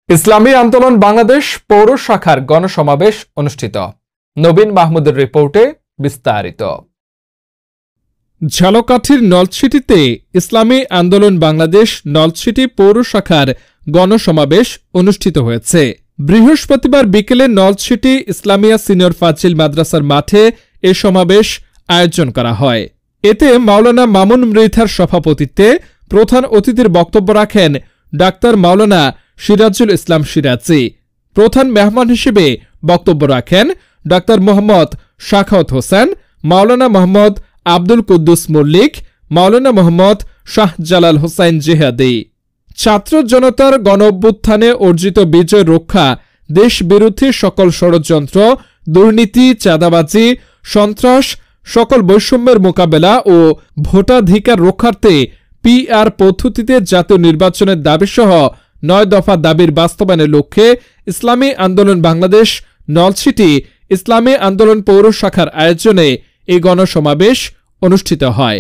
ইসলামী আন্দোলন বাংলাদেশ পৌর শাখার গণসমাবেশ অনুষ্ঠিত। নবীন মাহমুদের রিপোর্টে বিস্তারিত। ঝালকাঠির নলছিটিতে ইসলামী আন্দোলন বাংলাদেশ নলছিটি পৌর শাখার গণসমাবেশ অনুষ্ঠিত হয়েছে। বৃহস্পতিবার বিকেলে নলছিটি ইসলামিয়া সিনিয়র ফাজিল মাদ্রাসার মাঠে এ সমাবেশ আয়োজন করা হয়। এতে মাওলানা মামুন মৃধার সভাপতিত্বে প্রধান অতিথির বক্তব্য রাখেন ডাক্তার মাওলানা সিরাজুল ইসলাম সিরাজি। প্রধান মেহমান হিসেবে বক্তব্য রাখেন ডাক্তার মোহাম্মদ শাখাওয়াত হোসেন, মাওলানা মোহাম্মদ আব্দুল কুদ্দুস মল্লিক, মাওলানা মোহাম্মদ শাহজালাল হোসাইন জিহাদি। ছাত্র জনতার গণঅভ্যুত্থানে অর্জিত বিজয় রক্ষা, দেশ বিরোধী সকল ষড়যন্ত্র, দুর্নীতি, চাঁদাবাজি, সন্ত্রাস, সকল বৈষম্যের মোকাবেলা ও ভোটাধিকার রক্ষার্থে পিআর পদ্ধতিতে জাতীয় নির্বাচনের দাবিসহ ৯ দফা দাবির বাস্তবায়নের লক্ষ্যে ইসলামী আন্দোলন বাংলাদেশ নলছিটি ইসলামী আন্দোলন পৌর শাখার আয়োজনে এই গণসমাবেশ অনুষ্ঠিত হয়।